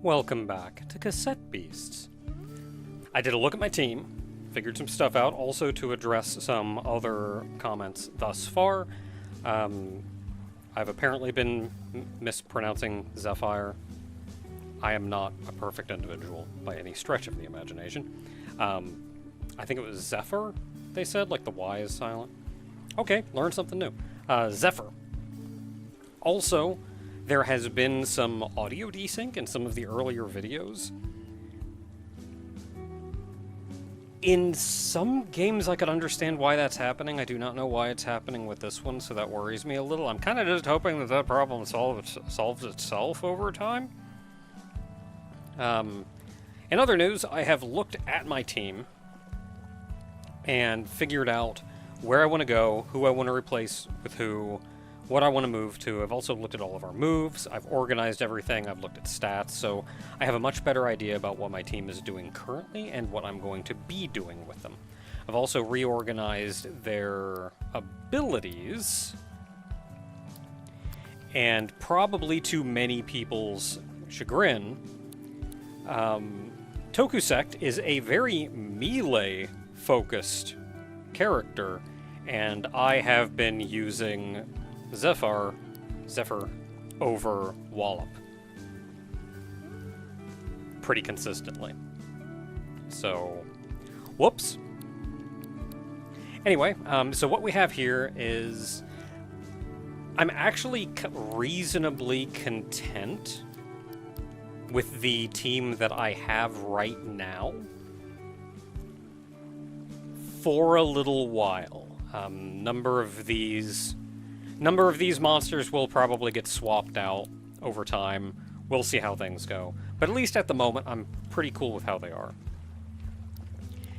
Welcome back to Cassette Beasts. I did a look at my team, figured some stuff out, also to address some other comments thus far. I've apparently been mispronouncing Zephyr. I am not a perfect individual by any stretch of the imagination. I think it was Zephyr, they said, like the Y is silent. Okay, learned something new. Zephyr. Also, there has been some audio desync in some of the earlier videos. In some games I could understand why that's happening. I do not know why it's happening with this one, so that worries me a little. I'm kind of just hoping that that problem solves itself over time. In other news, I have looked at my team and figured out where I want to go, who I want to replace with who, what I want to move to. I've also looked at all of our moves, I've organized everything, I've looked at stats, so I have a much better idea about what my team is doing currently and what I'm going to be doing with them. I've also reorganized their abilities, and probably to many people's chagrin, Tokusect is a very melee-focused character, and I have been using Zephyr over Wallop pretty consistently. So, whoops. Anyway, so what we have here is I'm actually reasonably content with the team that I have right now for a little while. Number of these monsters will probably get swapped out over time. We'll see how things go. But at least at the moment, I'm pretty cool with how they are.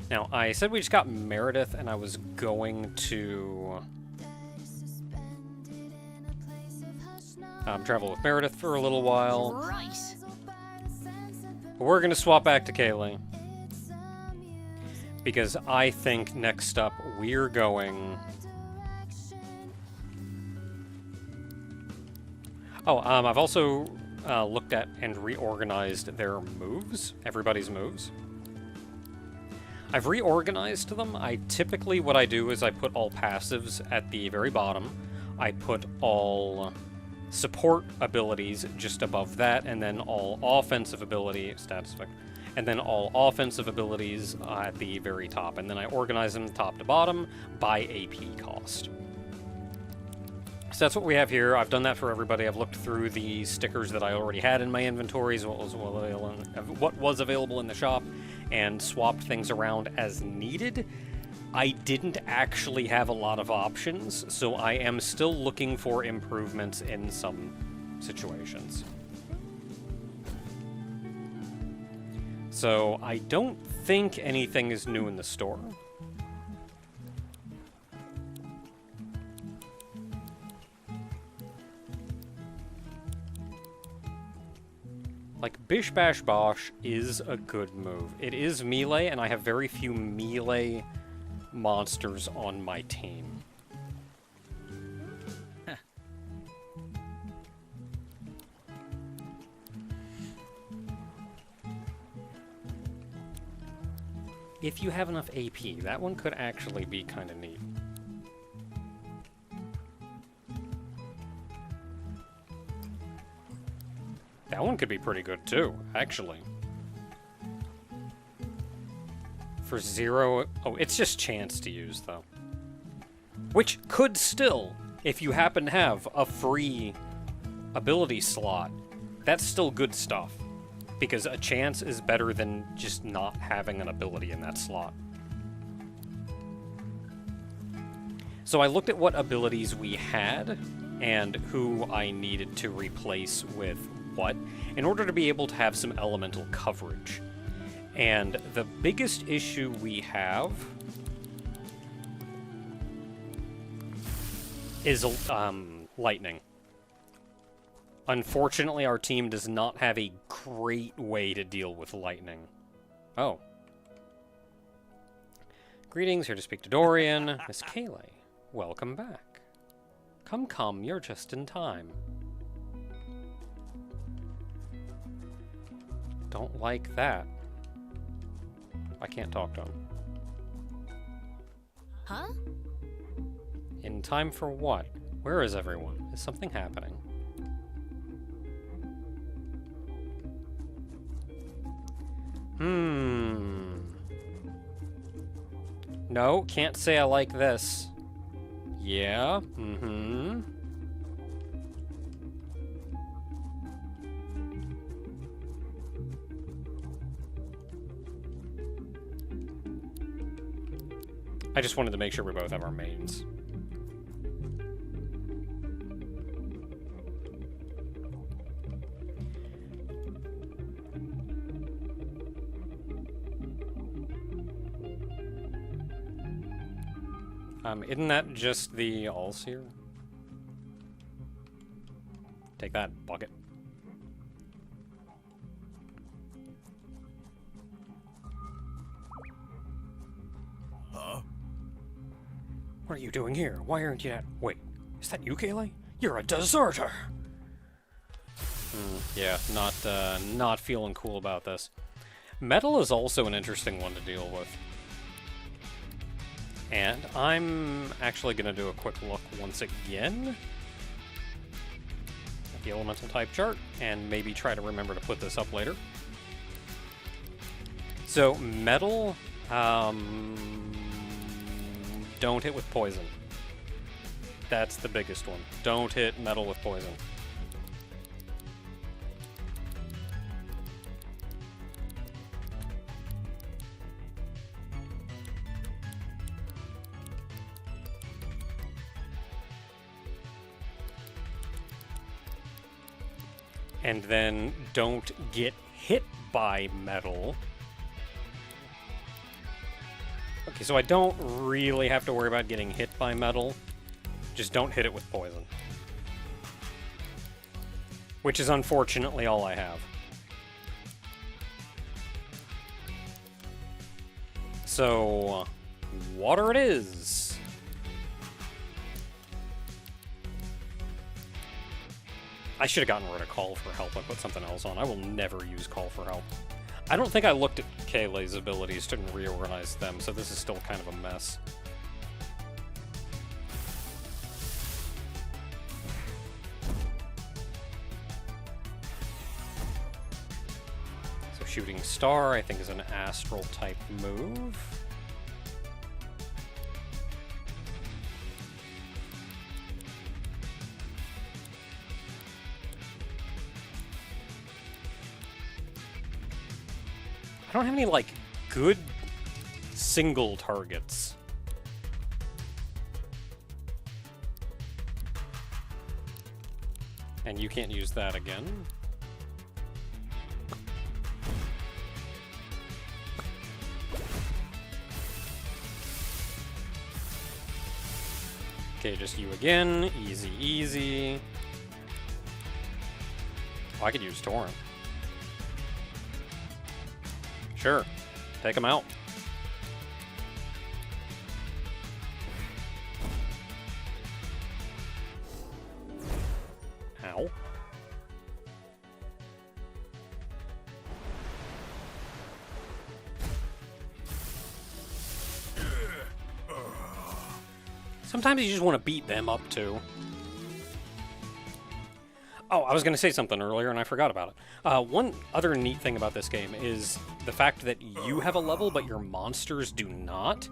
Now, I said we just got Meredith, and I was going to travel with Meredith for a little while. Right. But we're going to swap back to Kaylee, because I think next up we're going... Oh, I've also looked at and reorganized their moves, everybody's moves. I've reorganized them. What I do is I put all passives at the very bottom. I put all support abilities just above that, and then all offensive abilities, and then all offensive abilities at the very top. And then I organize them top to bottom by AP cost. So that's what we have here. I've done that for everybody. I've looked through the stickers that I already had in my inventories, what was available in the shop, and swapped things around as needed. I didn't actually have a lot of options, so I am still looking for improvements in some situations. So I don't think anything is new in the store. Like, Bish Bash Bosh is a good move. It is melee, and I have very few melee monsters on my team. Huh. If you have enough AP, that one could actually be kind of neat. That one could be pretty good too, actually. For 0... Oh, it's just chance to use, though. Which could still, if you happen to have a free ability slot, that's still good stuff. Because a chance is better than just not having an ability in that slot. So I looked at what abilities we had, and who I needed to replace with what, in order to be able to have some elemental coverage. And the biggest issue we have is lightning. Unfortunately, our team does not have a great way to deal with lightning. Oh. Greetings, here to speak to Dorian. Miss Kaylee, welcome back. Come, you're just in time. Don't like that. I can't talk to him. Huh? In time for what? Where is everyone? Is something happening? No, can't say I like this. Yeah, I just wanted to make sure we both have our mains. Isn't that just the alls here? Take that, bucket. Huh? What are you doing here? Why aren't you at... Wait, is that you, Kaylee? You're a deserter! Yeah, not feeling cool about this. Metal is also an interesting one to deal with. And I'm actually going to do a quick look once again at the elemental type chart, and maybe try to remember to put this up later. So, metal, don't hit with poison. That's the biggest one. Don't hit metal with poison. And then don't get hit by metal. Okay, so I don't really have to worry about getting hit by metal. Just don't hit it with poison. Which is unfortunately all I have. So, water it is. I should have gotten rid of Call for Help. I put something else on. I will never use Call for Help. I don't think I looked at Kayleigh's abilities to reorganize them, so this is still kind of a mess. So Shooting Star, I think, is an astral type move. I don't have any, like, good single targets. And you can't use that again. Okay, just you again. Easy, easy. Oh, I could use Torrent. Sure. Take him out. Ow. Sometimes you just want to beat them up, too. Oh, I was going to say something earlier, and I forgot about it. One other neat thing about this game is the fact that you have a level, but your monsters do not,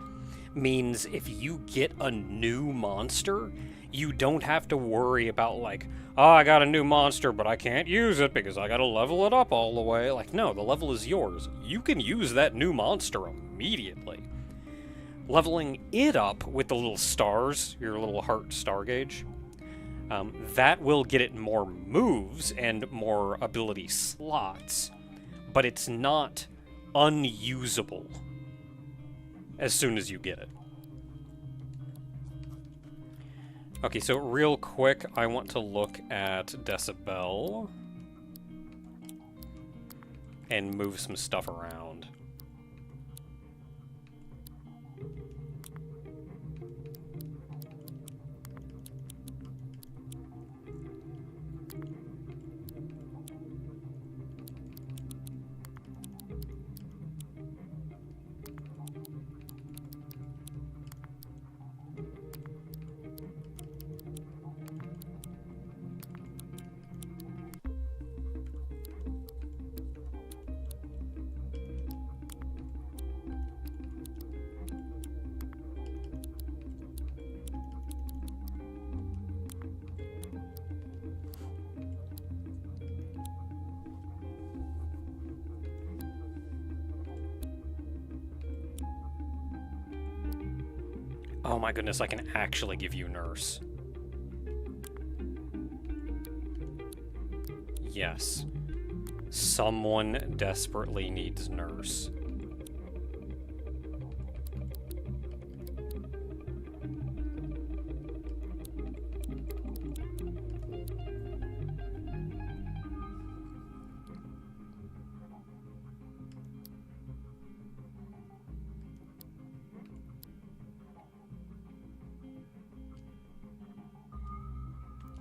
means if you get a new monster, you don't have to worry about, like, oh, I got a new monster, but I can't use it because I got to level it up all the way. Like, no, the level is yours. You can use that new monster immediately. Leveling it up with the little stars, your little heart star gauge, that will get it more moves and more ability slots, but it's not unusable as soon as you get it. Okay, so real quick, I want to look at Decibel and move some stuff around. Oh my goodness, I can actually give you Nurse. Yes. Someone desperately needs Nurse.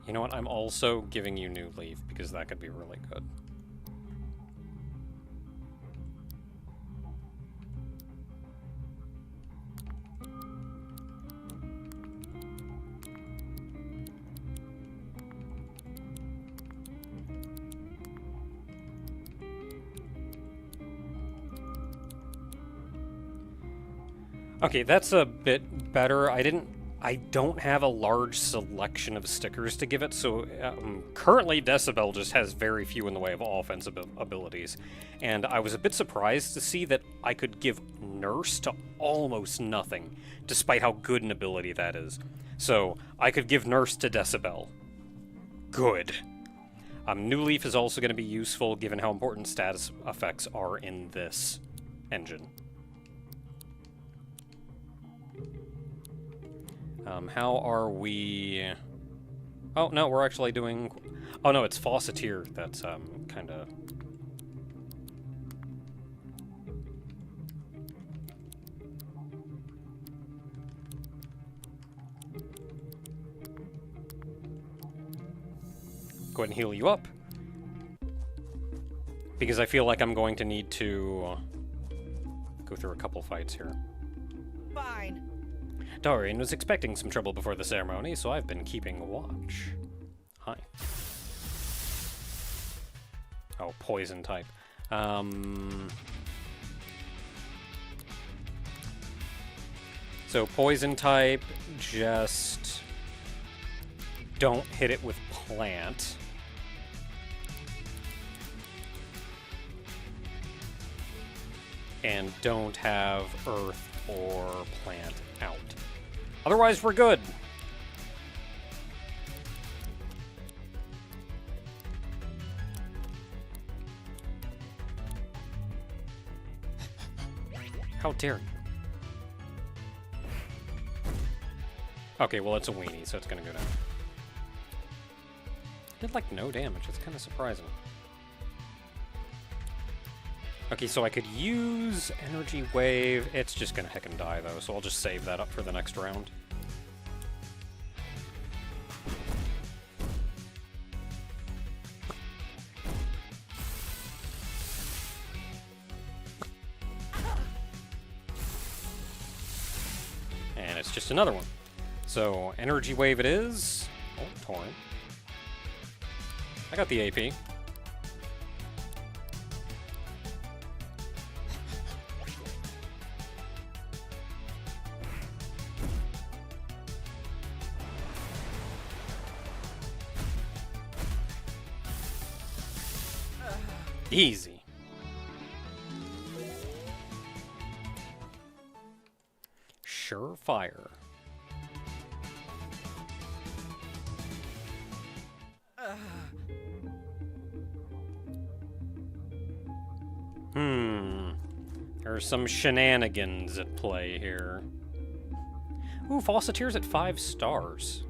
You know what? I'm also giving you New Leaf, because that could be really good. Okay, that's a bit better. I don't have a large selection of stickers to give it, so currently Decibel just has very few in the way of offensive abilities, and I was a bit surprised to see that I could give Nurse to almost nothing, despite how good an ability that is. So, I could give Nurse to Decibel. Good. New Leaf is also going to be useful, given how important status effects are in this engine. How are we... Oh, no, we're actually doing... Oh, no, it's Faucetier that's, kind of... Go ahead and heal you up. Because I feel like I'm going to need to go through a couple fights here. Fine. Dorian was expecting some trouble before the ceremony, so I've been keeping watch. Hi. Oh, poison type. So poison type, just don't hit it with plant. And don't have earth or plant out. Otherwise, we're good. How dare you? Okay, well, it's a weenie, so it's gonna go down. Did, like, no damage. It's kind of surprising. Okay, so I could use Energy Wave. It's just gonna heckin' die, though, so I'll just save that up for the next round. And it's just another one. So, Energy Wave it is. Oh, Torrent. I got the AP. Easy. Surefire. There's some shenanigans at play here. Ooh, Faucetier's at 5 stars.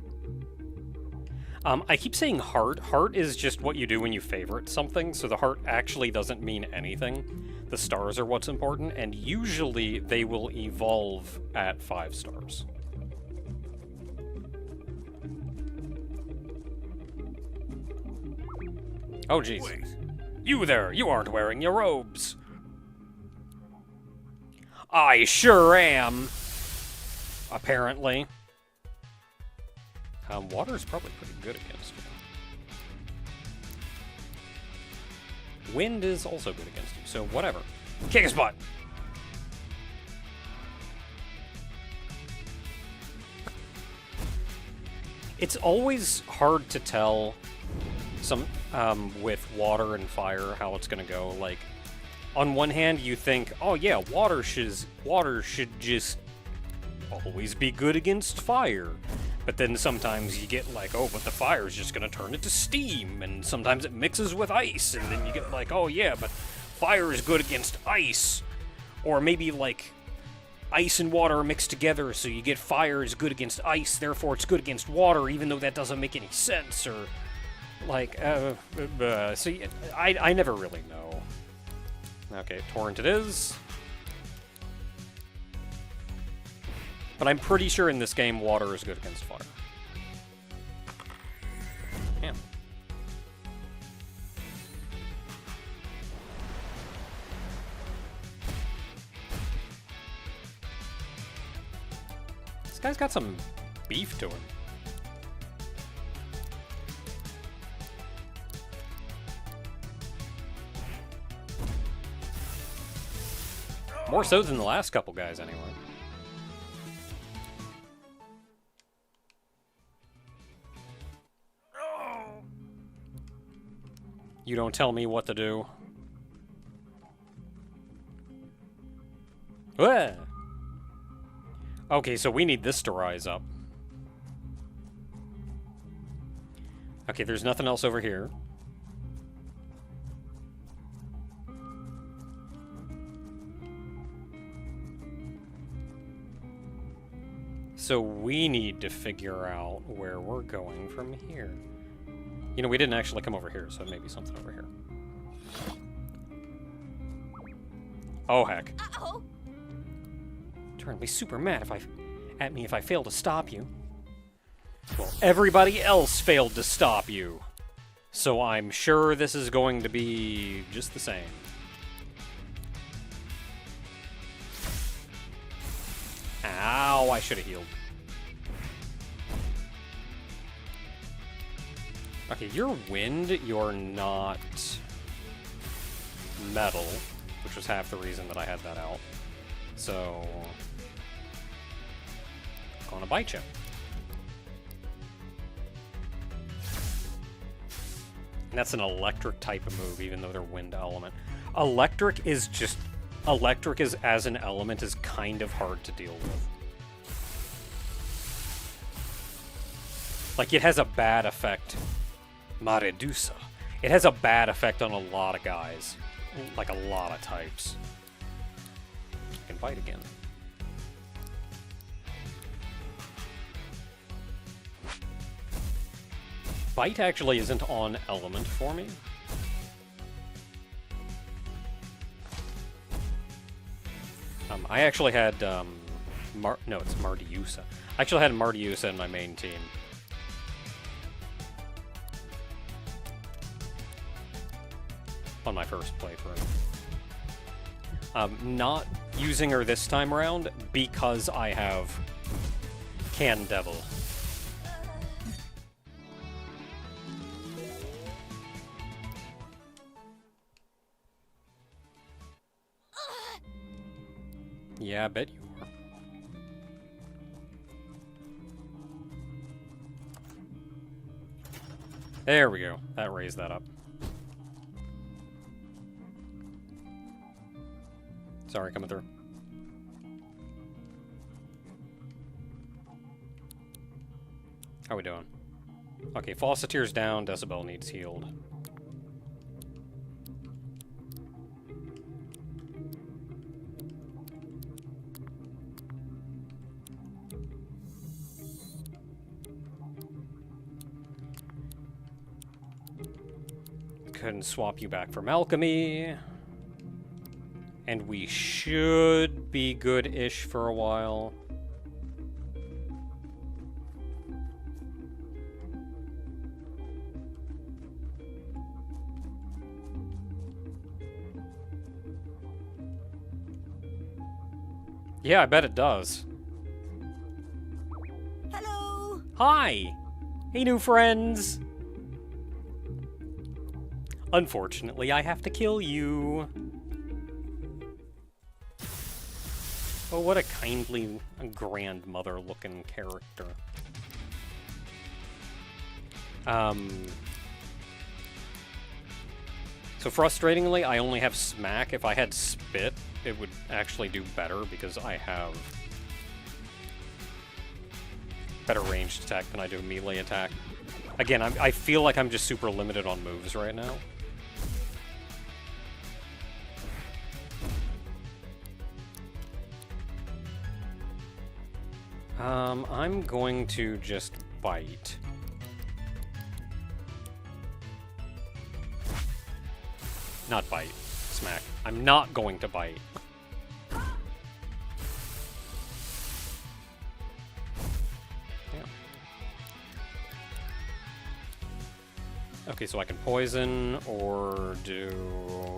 I keep saying heart. Heart is just what you do when you favorite something, so the heart actually doesn't mean anything. The stars are what's important, and usually they will evolve at 5 stars. Oh, jeez. Wait. You there! You aren't wearing your robes! I sure am! Apparently. Water's probably pretty good against you. Wind is also good against you, so whatever. Kick his butt! It's always hard to tell with water and fire how it's gonna go. Like, on one hand, you think, oh yeah, water should just always be good against fire. But then sometimes you get like, oh, but the fire is just gonna turn it to steam, and sometimes it mixes with ice, and then you get like, oh yeah, but fire is good against ice. Or maybe like ice and water are mixed together, so you get fire is good against ice, therefore it's good against water, even though that doesn't make any sense, or like, so I never really know. Okay, torrent it is. But I'm pretty sure in this game, water is good against fire. Yeah. This guy's got some beef to him. More so than the last couple guys, anyway. You don't tell me what to do. Ah! Okay, so we need this to rise up. Okay, there's nothing else over here. So we need to figure out where we're going from here. You know, we didn't actually come over here, so maybe something over here. Oh, heck. Uh-oh. Turn me super mad at me if I fail to stop you. Well, everybody else failed to stop you. So I'm sure this is going to be just the same. Ow, I should have healed. Okay, you're wind, you're not metal, which was half the reason that I had that out. So, I'm gonna bite you. And that's an electric type of move, even though they're wind element. Electric is as an element is kind of hard to deal with. Like, it has a bad effect. Maredusa. It has a bad effect on a lot of guys. Like, a lot of types. I can bite again. Bite actually isn't on element for me. I actually had, no, it's Mardiusa. I actually had Mardiusa in my main team. On my first playthrough. Not using her this time around because I have Can Devil. Yeah, I bet you are. There we go. That raised that up. Sorry, coming through. How we doing? Okay, Fawceteer's down, Decibel needs healed. Couldn't swap you back from Alchemy. And we should be good-ish for a while. Yeah, I bet it does. Hello. Hi! Hey, new friends! Unfortunately, I have to kill you. Oh, what a kindly grandmother-looking character. So frustratingly, I only have Smack. If I had Spit, it would actually do better because I have better ranged attack than I do melee attack. Again, I feel like I'm just super limited on moves right now. I'm going to just bite. Not bite. Smack. I'm not going to bite. Yeah. Okay, so I can poison or do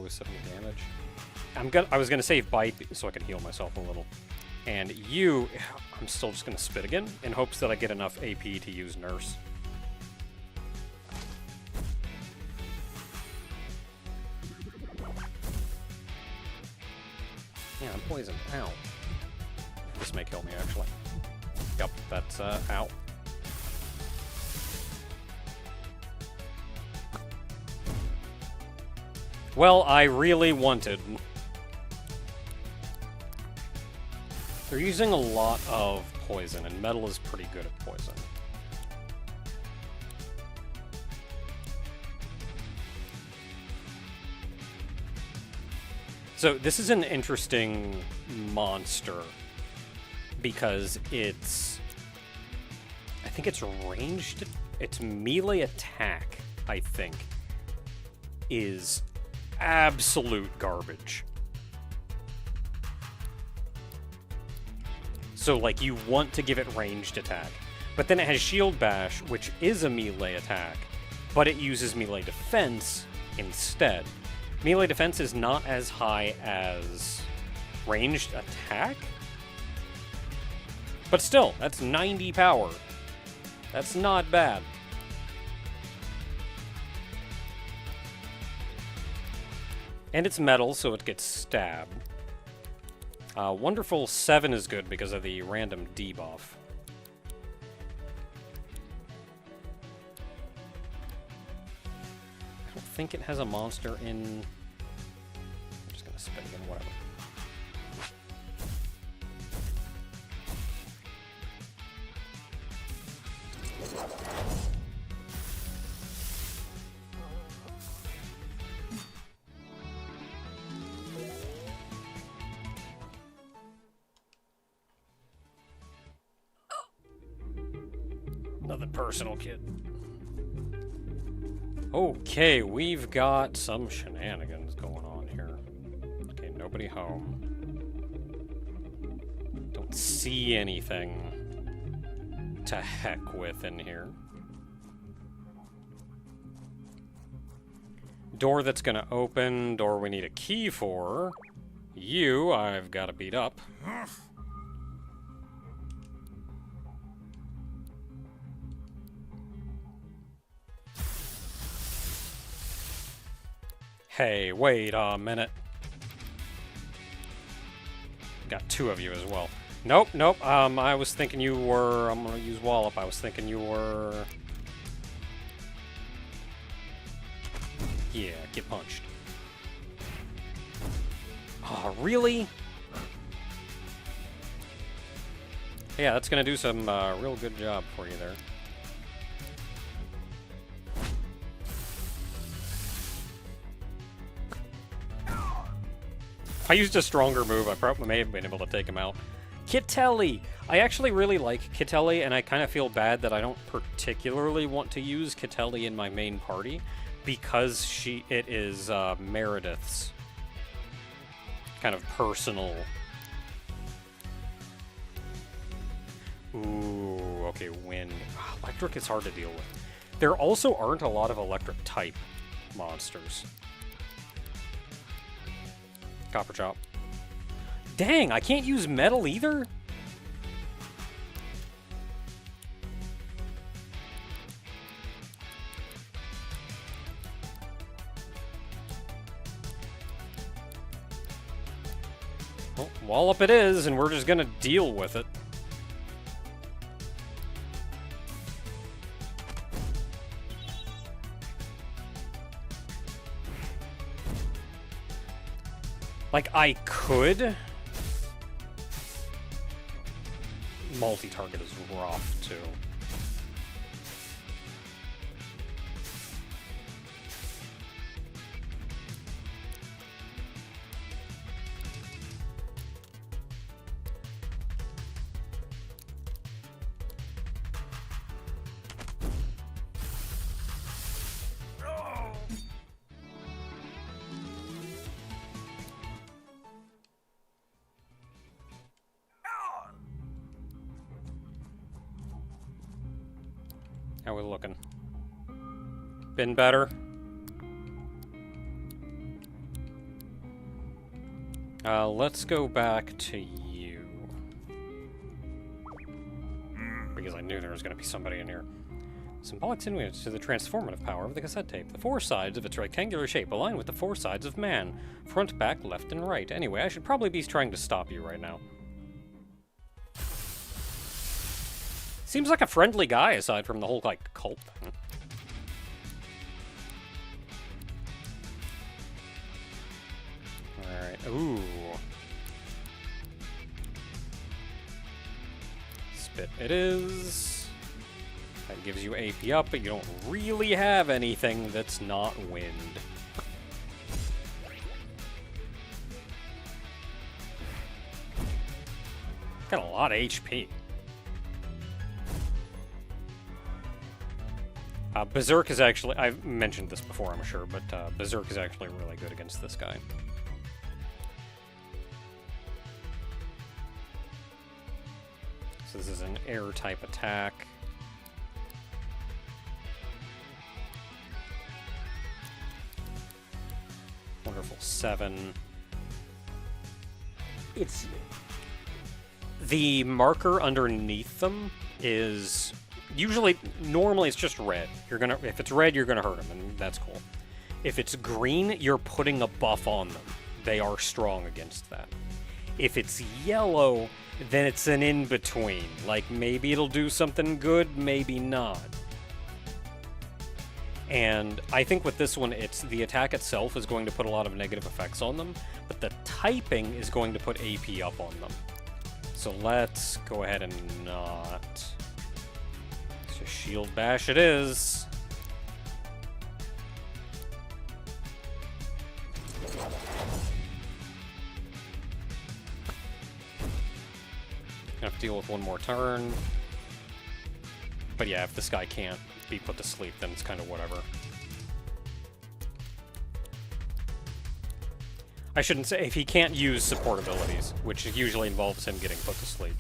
70 damage. I was gonna save bite so I can heal myself a little. And you, I'm still just gonna spit again in hopes that I get enough AP to use Nurse. Yeah, I'm poisoned. Ow. This may kill me, actually. Yep, that's, ow. Well, I really wanted... They're using a lot of poison, and metal is pretty good at poison. So this is an interesting monster because it's... I think it's ranged... Its melee attack, I think, is absolute garbage. So, like, you want to give it ranged attack. But then it has Shield Bash, which is a melee attack, but it uses melee defense instead. Melee defense is not as high as ranged attack? But still, that's 90 power. That's not bad. And it's metal, so it gets stabbed. Wonderful 7 is good because of the random debuff. I don't think it has a monster in... I'm just gonna spit again, whatever. Nothing personal, kid. Okay, we've got some shenanigans going on here. Okay, nobody home. Don't see anything to heck with in here. Door that's gonna open, door we need a key for. You, I've got to beat up. Hey, wait a minute. Got 2 of you as well. Nope, nope. I was thinking you were... I'm gonna use Wallop. I was thinking you were... Yeah, get punched. Oh, really? Yeah, that's gonna do some real good job for you there. If I used a stronger move, I probably may have been able to take him out. Kittelli! I actually really like Kittelli, and I kind of feel bad that I don't particularly want to use Kittelli in my main party, because it is Meredith's kind of personal... Ooh, okay, wind. Electric is hard to deal with. There also aren't a lot of electric type monsters. Copper Chop. Dang, I can't use metal either? Well, Wallop it is, and we're just gonna deal with it. Like, I could multi-target is rough, too. How we looking? Been better? Let's go back to you. Because I knew there was going to be somebody in here. Symbolic significance to the transformative power of the cassette tape. The four sides of its rectangular shape align with the four sides of man. Front, back, left, and right. Anyway, I should probably be trying to stop you right now. Seems like a friendly guy, aside from the whole, like, cult thing. Alright, ooh. Spit it is. That gives you AP up, but you don't really have anything that's not wind. Got a lot of HP. Berserk is actually, I've mentioned this before, I'm sure, but Berserk is actually really good against this guy. So this is an air-type attack. Wonderful 7. It's... The marker underneath them is... Usually, normally it's just red. If it's red, you're gonna hurt them, and that's cool. If it's green, you're putting a buff on them. They are strong against that. If it's yellow, then it's an in-between. Like, maybe it'll do something good, maybe not. And I think with this one, it's the attack itself is going to put a lot of negative effects on them, but the typing is going to put AP up on them. So let's go ahead and not... Shield bash it is. Have to deal with one more turn. But yeah, if this guy can't be put to sleep, then it's kind of whatever. I shouldn't say if he can't use support abilities, which usually involves him getting put to sleep.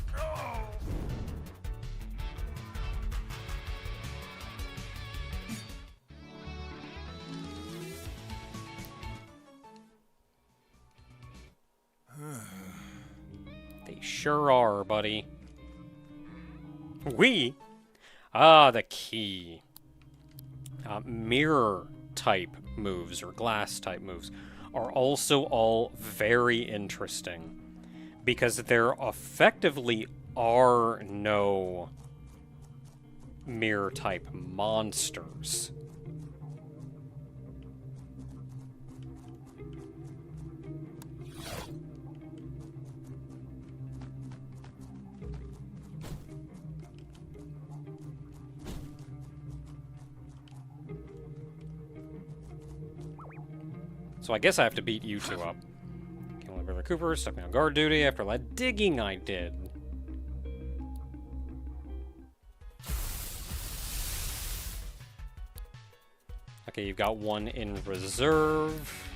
Sure are, buddy. The key. Mirror-type moves, or glass-type moves, are also all very interesting. Because there effectively are no mirror-type monsters. So I guess I have to beat you two up. Can't let Brother Cooper stuck me on guard duty after all that digging I did. Okay, you've got one in reserve.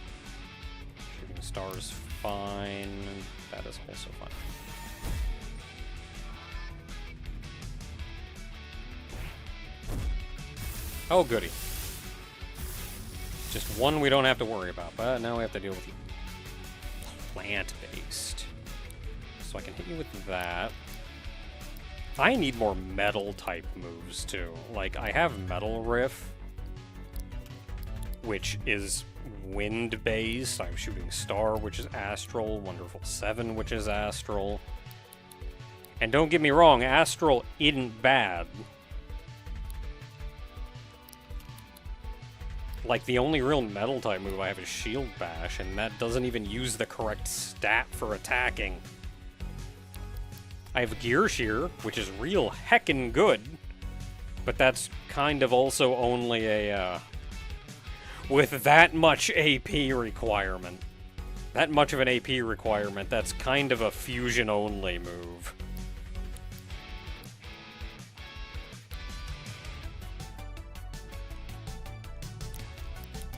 Shooting star's fine. That is also fine. Oh, goody. Just one we don't have to worry about, but now we have to deal with plant-based. So I can hit you with that. I need more metal-type moves, too. Like, I have Metal Riff, which is wind-based. I have Shooting Star, which is Astral. Wonderful 7, which is Astral. And don't get me wrong, Astral isn't bad. Like, the only real metal-type move I have is Shield Bash, and that doesn't even use the correct stat for attacking. I have Gear Shear, which is real heckin' good, but that's kind of also only a, with that much AP requirement. That much of an AP requirement, that's kind of a fusion-only move.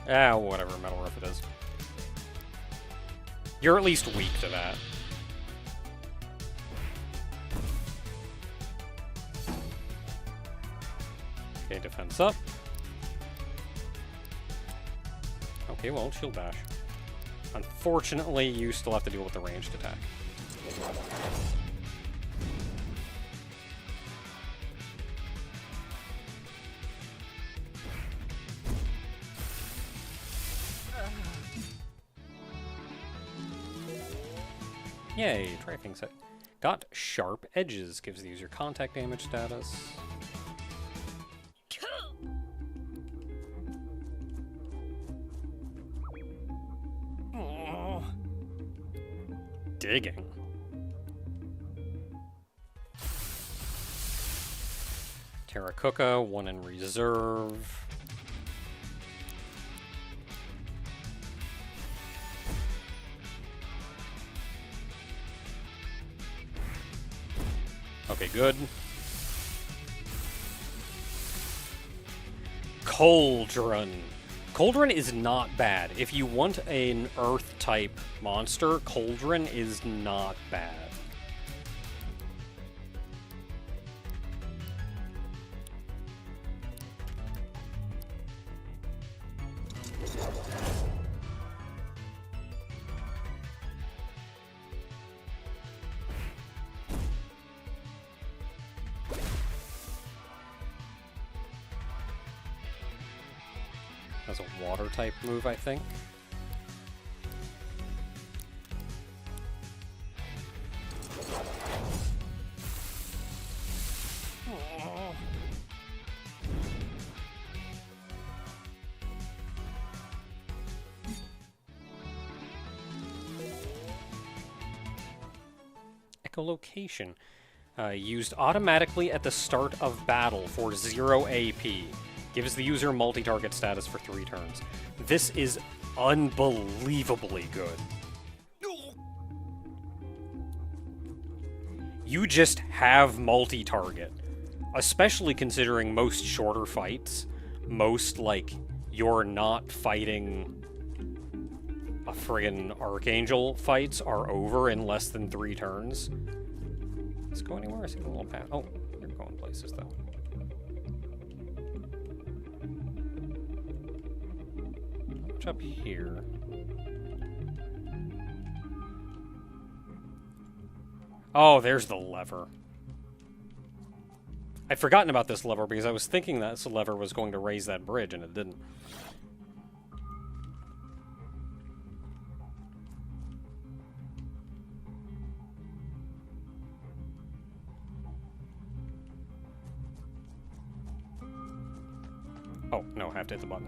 Ah, whatever, Metal Roof it is. You're at least weak to that. Okay, defense up. Okay, well, shield bash. Unfortunately, you still have to deal with the ranged attack. Yay, tracking set. Got Sharp Edges, gives the user contact damage status. Digging. Terracotta, 1 in reserve. Okay, good. Cauldron. Cauldron is not bad. If you want an Earth-type monster, Cauldron is not bad. That's a water-type move, I think. Aww. Echolocation. Used automatically at the start of battle for 0 AP. Gives the user multi-target status for 3 turns. This is unbelievably good. You just have multi-target. Especially considering most shorter fights, most, like, you're not fighting a friggin' Archangel fights are over in less than 3 turns. Let's go anywhere? I see the little path. Oh, you're going places, though. Up here. Oh, there's the lever. I'd forgotten about this lever because I was thinking that this lever was going to raise that bridge and it didn't. Oh, no, I have to hit the button.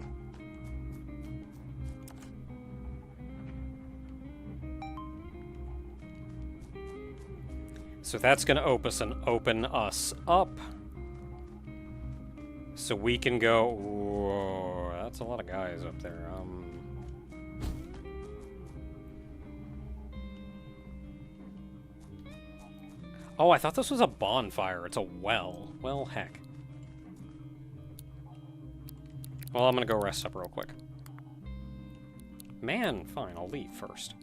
So that's going to open us up. So we can go... Whoa, that's a lot of guys up there. Oh, I thought this was a bonfire. It's a well. Well, heck. Well, I'm going to go rest up real quick. Man, fine. I'll leave first.